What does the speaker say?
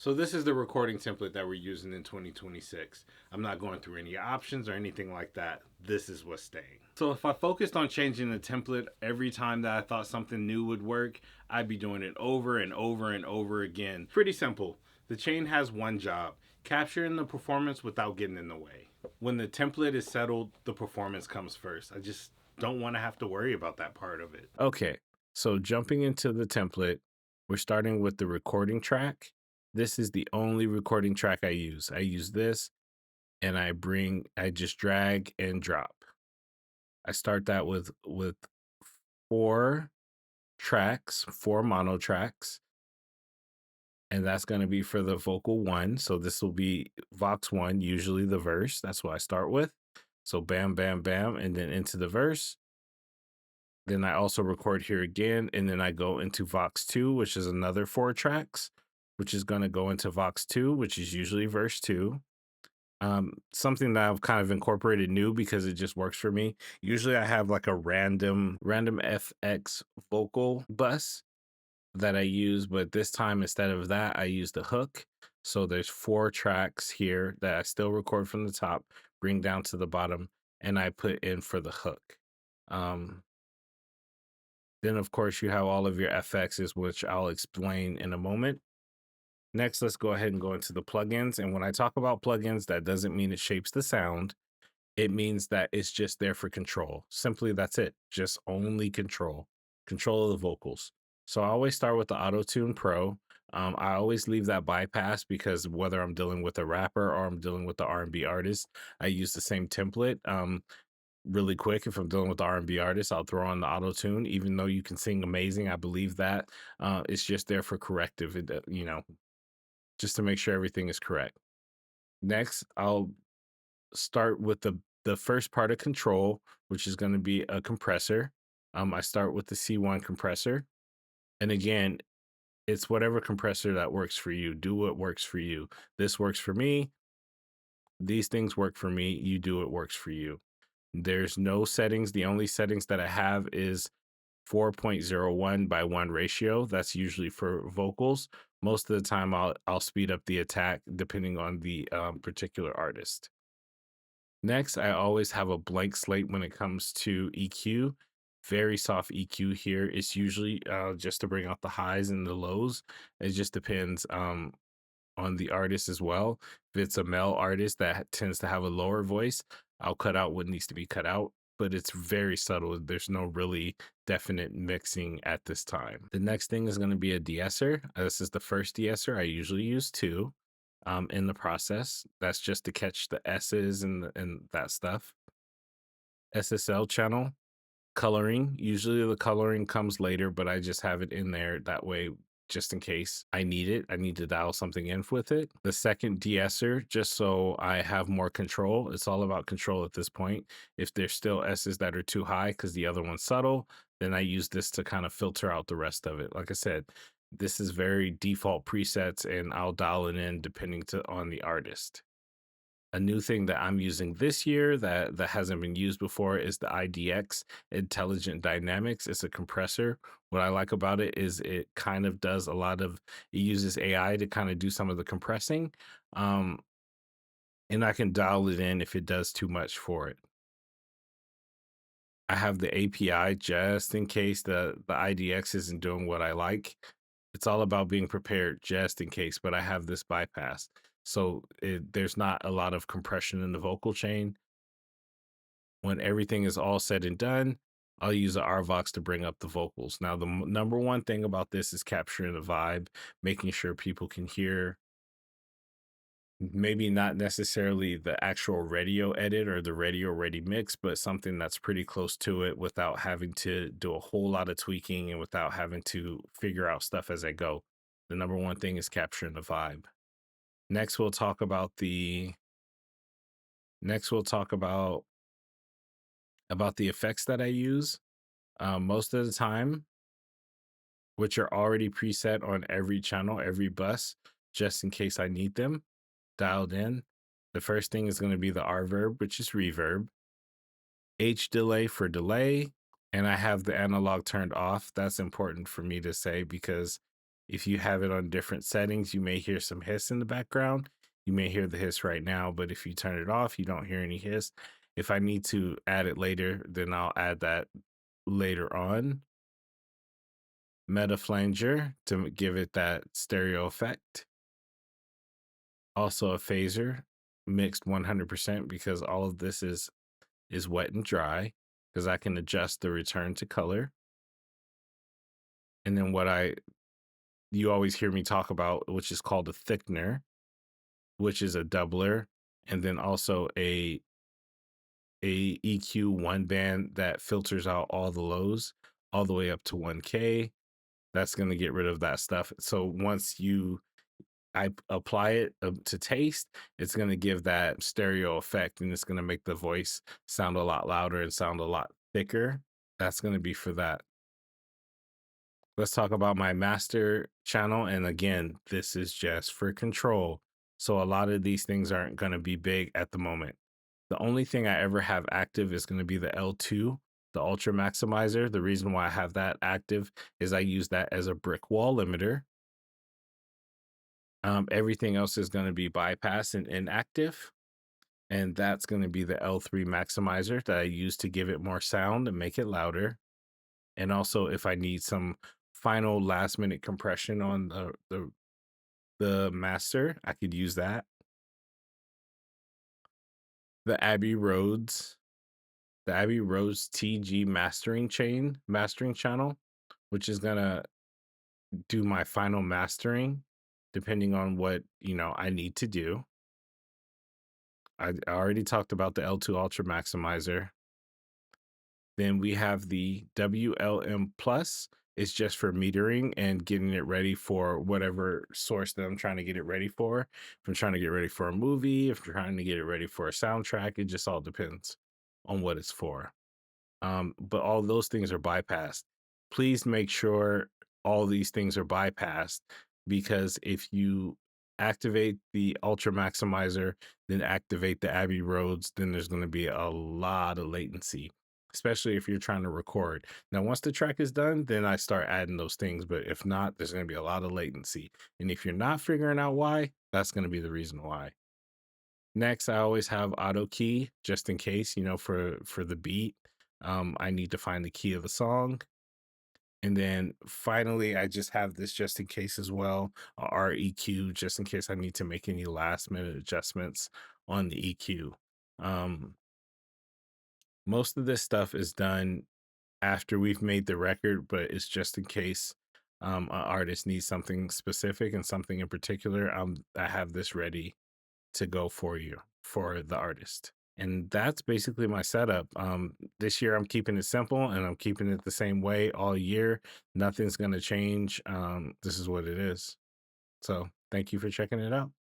So this is the recording template that we're using in 2026. I'm not going through any options or anything like that. This is what's staying. So if I focused on changing the template every time that I thought something new would work, I'd be doing it over and over and over again. Pretty simple. The chain has one job: capturing the performance without getting in the way. When the template is settled, the performance comes first. I just don't want to have to worry about that part of it. Okay, so jumping into the template, we're starting with the recording track. This is the only recording track I use. I use this and I just drag and drop. I start that with four tracks, four mono tracks, and that's going to be for the vocal one. So this will be Vox one, usually the verse. That's what I start with. So bam, bam, bam, and then into the verse. Then I also record here again, and then I go into Vox 2, which is another four tracks, which is going to go into Vox 2, which is usually verse 2. Something that I've kind of incorporated new because it just works for me. Usually I have like a random FX vocal bus that I use, but this time instead of that, I use the hook. So there's four tracks here that I still record from the top, bring down to the bottom, and I put in for the hook. Um, then of course you have all of your FXs, which I'll explain in a moment. Next, let's go ahead and go into the plugins. And when I talk about plugins, that doesn't mean it shapes the sound. It means that it's just there for control. Simply, that's it. Just only control of the vocals. So I always start with the Auto Tune Pro. I always leave that bypass because whether I'm dealing with a rapper or I'm dealing with the R&B artist, I use the same template. Really quick, if I'm dealing with the R&B artist, I'll throw on the Auto Tune. Even though you can sing amazing, I believe that it's just there for corrective. Just to make sure everything is correct. Next, I'll start with the first part of control, which is going to be a compressor. I start with the C1 compressor. And again, it's whatever compressor that works for you. Do what works for you. This works for me. These things work for me. You do what works for you. There's no settings. The only settings that I have is 4.01 by 1 ratio. That's usually for vocals. Most of the time, I'll speed up the attack depending on the particular artist. Next, I always have a blank slate when it comes to EQ. Very soft EQ here. It's usually just to bring out the highs and the lows. It just depends on the artist as well. If it's a male artist that tends to have a lower voice, I'll cut out what needs to be cut out, but it's very subtle. There's no really definite mixing at this time. The next thing is going to be a de-esser. This is the first de-esser. I usually use two in the process. That's just to catch the S's and that stuff. SSL channel. Coloring. Usually the coloring comes later, but I just have it in there that way just in case I need it. I need to dial something in with it. The second de-esser, just so I have more control. It's all about control at this point. If there's still S's that are too high because the other one's subtle, then I use this to kind of filter out the rest of it. Like I said, this is very default presets and I'll dial it in depending on the artist. A new thing that I'm using this year that hasn't been used before is the IDX Intelligent Dynamics. It's a compressor. What I like about it is it kind of does it uses AI to kind of do some of the compressing. Um, and I can dial it in if it does too much for it. I have the API just in case the IDX isn't doing what I like. It's all about being prepared just in case, but I have this bypass. So there's not a lot of compression in the vocal chain. When everything is all said and done, I'll use the RVox to bring up the vocals. Now, the number one thing about this is capturing the vibe, making sure people can hear, maybe not necessarily the actual radio edit or the radio ready mix, but something that's pretty close to it without having to do a whole lot of tweaking and without having to figure out stuff as I go. The number one thing is capturing the vibe. Next, we'll talk about the effects that I use. Most of the time, which are already preset on every channel, every bus, just in case I need them dialed in. The first thing is going to be the reverb, which is reverb, H delay for delay, and I have the analog turned off. That's important for me to say because If you have it on different settings, you may hear some hiss in the background. You may hear the hiss right now, but if you turn it off, you don't hear any hiss. If I need to add it later, then I'll add that later on. Meta flanger to give it that stereo effect. Also a phaser mixed 100% because all of this is wet and dry because I can adjust the return to color. And then what I you always hear me talk about, which is called a thickener, which is a doubler, and then also a EQ one band that filters out all the lows all the way up to 1K. That's going to get rid of that stuff. So once I apply it to taste, it's going to give that stereo effect and it's going to make the voice sound a lot louder and sound a lot thicker. That's going to be for that. Let's talk about my master channel. And again, this is just for control. So a lot of these things aren't going to be big at the moment. The only thing I ever have active is going to be the L2, the Ultra Maximizer. The reason why I have that active is I use that as a brick wall limiter. Everything else is going to be bypass and inactive. And that's going to be the L3 Maximizer that I use to give it more sound and make it louder. And also if I need some final last minute compression on the master, I could use that. The Abbey Roads TG mastering channel, which is gonna do my final mastering depending on what I need to do. I already talked about the L2 Ultra Maximizer. Then we have the WLM Plus. It's just for metering and getting it ready for whatever source that I'm trying to get it ready for. If I'm trying to get ready for a movie, if I'm trying to get it ready for a soundtrack, it just all depends on what it's for. But all those things are bypassed. Please make sure all these things are bypassed because if you activate the Ultra Maximizer, then activate the Abbey Roads, then there's going to be a lot of latency, especially if you're trying to record. Now, once the track is done, then I start adding those things. But if not, there's going to be a lot of latency. And if you're not figuring out why, that's going to be the reason why. Next, I always have auto key just in case, for the beat. I need to find the key of the song. And then finally, I just have this just in case as well, a REQ, just in case I need to make any last minute adjustments on the EQ. Most of this stuff is done after we've made the record, but it's just in case an artist needs something specific and something in particular. I have this ready to go for you, for the artist. And that's basically my setup. This year I'm keeping it simple and I'm keeping it the same way all year. Nothing's going to change. This is what it is. So thank you for checking it out.